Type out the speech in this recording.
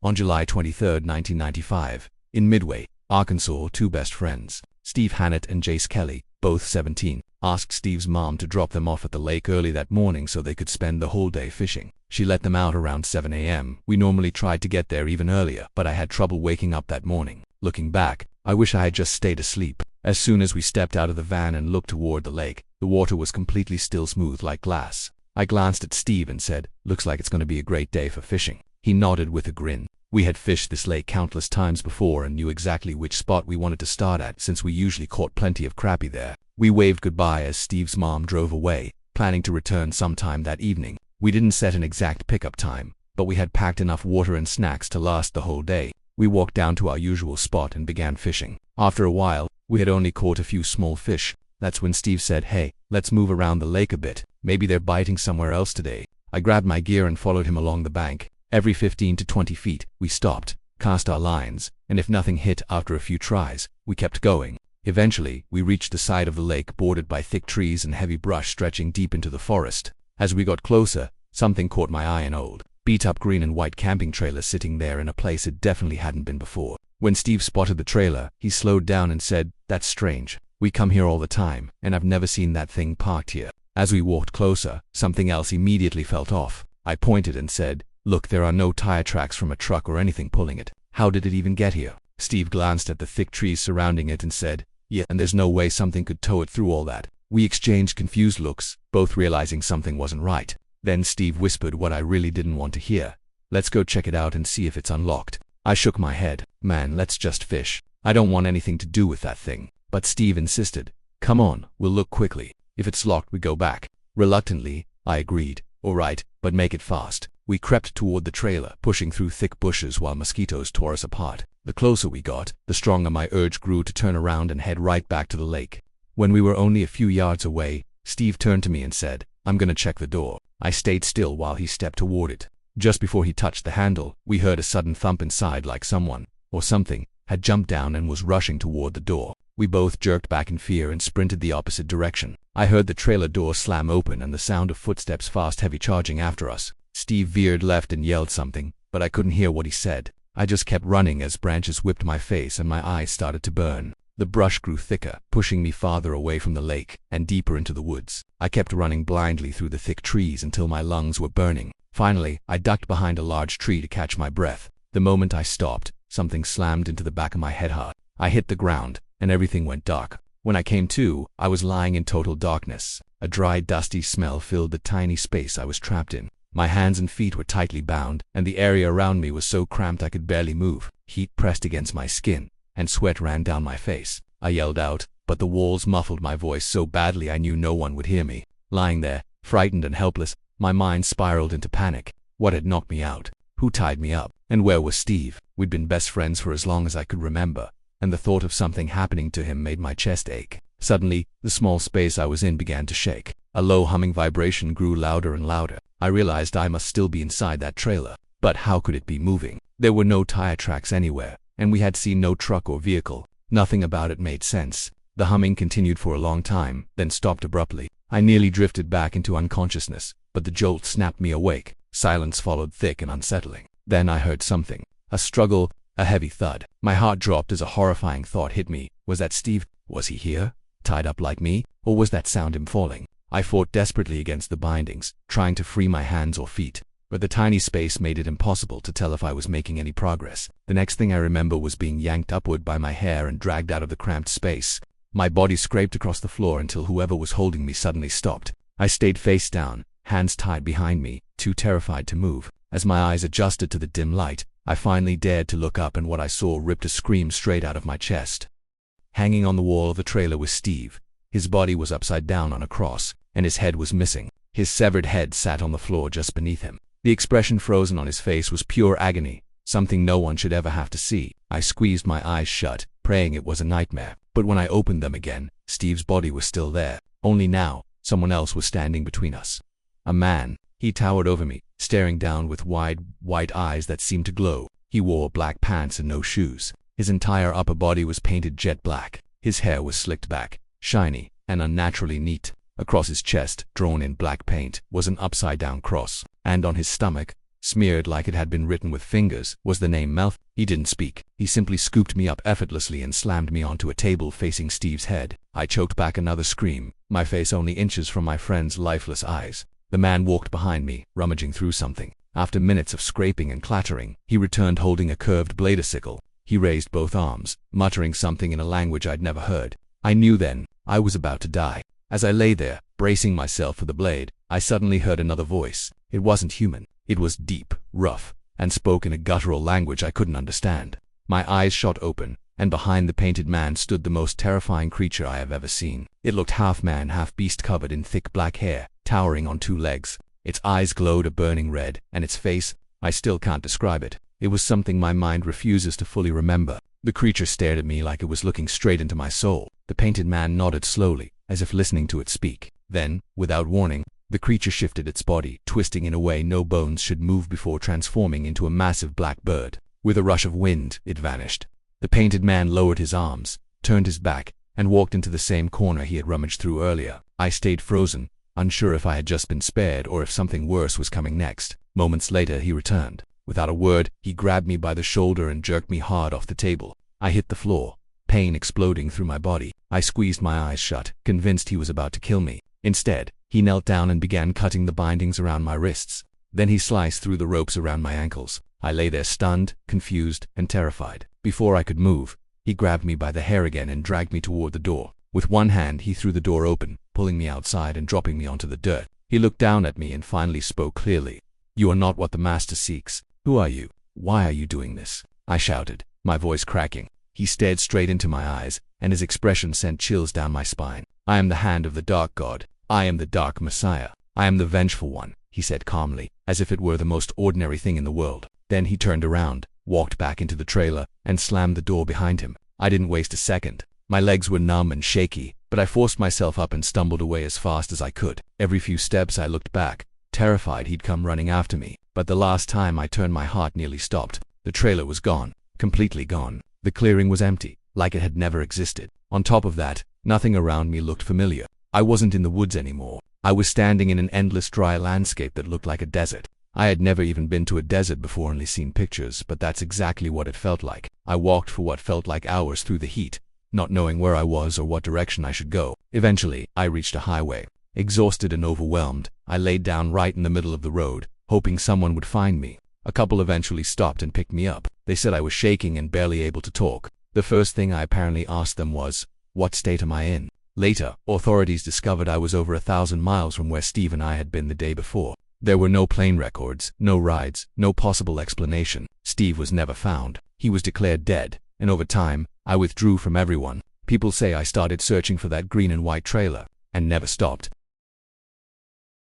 On July 23, 1995, in Midway, Arkansas, two best friends, Steve Hannett and Jace Kelly, both 17, asked Steve's mom to drop them off at the lake early that morning so they could spend the whole day fishing. She let them out around 7 a.m. We normally tried to get there even earlier, but I had trouble waking up that morning. Looking back, I wish I had just stayed asleep. As soon as we stepped out of the van and looked toward the lake, the water was completely still, smooth like glass. I glanced at Steve and said, "Looks like it's going to be a great day for fishing." He nodded with a grin. We had fished this lake countless times before and knew exactly which spot we wanted to start at since we usually caught plenty of crappie there. We waved goodbye as Steve's mom drove away, planning to return sometime that evening. We didn't set an exact pickup time, but we had packed enough water and snacks to last the whole day. We walked down to our usual spot and began fishing. After a while, we had only caught a few small fish. That's when Steve said, "Hey, let's move around the lake a bit. Maybe they're biting somewhere else today." I grabbed my gear and followed him along the bank. Every 15 to 20 feet, we stopped, cast our lines, and if nothing hit after a few tries, we kept going. Eventually, we reached the side of the lake bordered by thick trees and heavy brush stretching deep into the forest. As we got closer, something caught my eye, an old, beat-up green and white camping trailer sitting there in a place it definitely hadn't been before. When Steve spotted the trailer, he slowed down and said, "That's strange. We come here all the time, and I've never seen that thing parked here." As we walked closer, something else immediately felt off. I pointed and said, "Look, there are no tire tracks from a truck or anything pulling it. How did it even get here?" Steve glanced at the thick trees surrounding it and said, "Yeah, and there's no way something could tow it through all that." We exchanged confused looks, both realizing something wasn't right. Then Steve whispered what I really didn't want to hear. "Let's go check it out and see if it's unlocked." I shook my head. "Man, let's just fish. I don't want anything to do with that thing." But Steve insisted. "Come on, we'll look quickly. If it's locked, we go back." Reluctantly, I agreed. "All right, but make it fast." We crept toward the trailer, pushing through thick bushes while mosquitoes tore us apart. The closer we got, the stronger my urge grew to turn around and head right back to the lake. When we were only a few yards away, Steve turned to me and said, "I'm gonna check the door." I stayed still while he stepped toward it. Just before he touched the handle, we heard a sudden thump inside, like someone, or something, had jumped down and was rushing toward the door. We both jerked back in fear and sprinted the opposite direction. I heard the trailer door slam open and the sound of footsteps fast, heavy charging after us. Steve veered left and yelled something, but I couldn't hear what he said. I just kept running as branches whipped my face and my eyes started to burn. The brush grew thicker, pushing me farther away from the lake and deeper into the woods. I kept running blindly through the thick trees until my lungs were burning. Finally, I ducked behind a large tree to catch my breath. The moment I stopped, something slammed into the back of my head hard. I hit the ground, and everything went dark. When I came to, I was lying in total darkness. A dry, dusty smell filled the tiny space I was trapped in. My hands and feet were tightly bound, and the area around me was so cramped I could barely move. Heat pressed against my skin, and sweat ran down my face. I yelled out, but the walls muffled my voice so badly I knew no one would hear me. Lying there, frightened and helpless, my mind spiraled into panic. What had knocked me out? Who tied me up? And where was Steve? We'd been best friends for as long as I could remember, and the thought of something happening to him made my chest ache. Suddenly, the small space I was in began to shake. A low humming vibration grew louder and louder. I realized I must still be inside that trailer. But how could it be moving? There were no tire tracks anywhere, and we had seen no truck or vehicle. Nothing about it made sense. The humming continued for a long time, then stopped abruptly. I nearly drifted back into unconsciousness, but the jolt snapped me awake. Silence followed, thick and unsettling. Then I heard something. A struggle, a heavy thud. My heart dropped as a horrifying thought hit me. Was that Steve? Was he here? Tied up like me? Or was that sound him falling? I fought desperately against the bindings, trying to free my hands or feet, but the tiny space made it impossible to tell if I was making any progress. The next thing I remember was being yanked upward by my hair and dragged out of the cramped space. My body scraped across the floor until whoever was holding me suddenly stopped. I stayed face down, hands tied behind me, too terrified to move. As my eyes adjusted to the dim light, I finally dared to look up, and what I saw ripped a scream straight out of my chest. Hanging on the wall of the trailer was Steve. His body was upside down on a cross, and his head was missing. His severed head sat on the floor just beneath him. The expression frozen on his face was pure agony, something no one should ever have to see. I squeezed my eyes shut, praying it was a nightmare. But when I opened them again, Steve's body was still there. Only now, someone else was standing between us. A man. He towered over me, staring down with wide, white eyes that seemed to glow. He wore black pants and no shoes. His entire upper body was painted jet black. His hair was slicked back, shiny, and unnaturally neat. Across his chest, drawn in black paint, was an upside-down cross, and on his stomach, smeared like it had been written with fingers, was the name Melf. He didn't speak. He simply scooped me up effortlessly and slammed me onto a table facing Steve's head. I choked back another scream, my face only inches from my friend's lifeless eyes. The man walked behind me, rummaging through something. After minutes of scraping and clattering, he returned holding a curved blade sickle. He raised both arms, muttering something in a language I'd never heard. I knew then I was about to die. As I lay there, bracing myself for the blade, I suddenly heard another voice. It wasn't human. It was deep, rough, and spoke in a guttural language I couldn't understand. My eyes shot open, and behind the painted man stood the most terrifying creature I have ever seen. It looked half man, half beast, covered in thick black hair, towering on two legs. Its eyes glowed a burning red, and its face, I still can't describe it. It was something my mind refuses to fully remember. The creature stared at me like it was looking straight into my soul. The painted man nodded slowly, as if listening to it speak. Then, without warning, the creature shifted its body, twisting in a way no bones should move before transforming into a massive black bird. With a rush of wind, it vanished. The painted man lowered his arms, turned his back, and walked into the same corner he had rummaged through earlier. I stayed frozen, unsure if I had just been spared or if something worse was coming next. Moments later, he returned. Without a word, he grabbed me by the shoulder and jerked me hard off the table. I hit the floor, pain exploding through my body. I squeezed my eyes shut, convinced he was about to kill me. Instead, he knelt down and began cutting the bindings around my wrists. Then he sliced through the ropes around my ankles. I lay there stunned, confused, and terrified. Before I could move, he grabbed me by the hair again and dragged me toward the door. With one hand, he threw the door open, pulling me outside and dropping me onto the dirt. He looked down at me and finally spoke clearly. "You are not what the master seeks. Who are you? Why are you doing this?" I shouted, my voice cracking. He stared straight into my eyes, and his expression sent chills down my spine. "I am the hand of the Dark God. I am the Dark Messiah. I am the Vengeful One," he said calmly, as if it were the most ordinary thing in the world. Then he turned around, walked back into the trailer, and slammed the door behind him. I didn't waste a second. My legs were numb and shaky, but I forced myself up and stumbled away as fast as I could. Every few steps I looked back, terrified he'd come running after me. But the last time I turned, my heart nearly stopped. The trailer was gone, completely gone. The clearing was empty, like it had never existed. On top of that, nothing around me looked familiar. I wasn't in the woods anymore. I was standing in an endless dry landscape that looked like a desert. I had never even been to a desert before, only seen pictures, but that's exactly what it felt like. I walked for what felt like hours through the heat, not knowing where I was or what direction I should go. Eventually, I reached a highway. Exhausted and overwhelmed, I laid down right in the middle of the road, hoping someone would find me. A couple eventually stopped and picked me up. They said I was shaking and barely able to talk. The first thing I apparently asked them was, "What state am I in?" Later, authorities discovered I was over 1,000 miles from where Steve and I had been the day before. There were no plane records, no rides, no possible explanation. Steve was never found. He was declared dead, and over time, I withdrew from everyone. People say I started searching for that green and white trailer, and never stopped.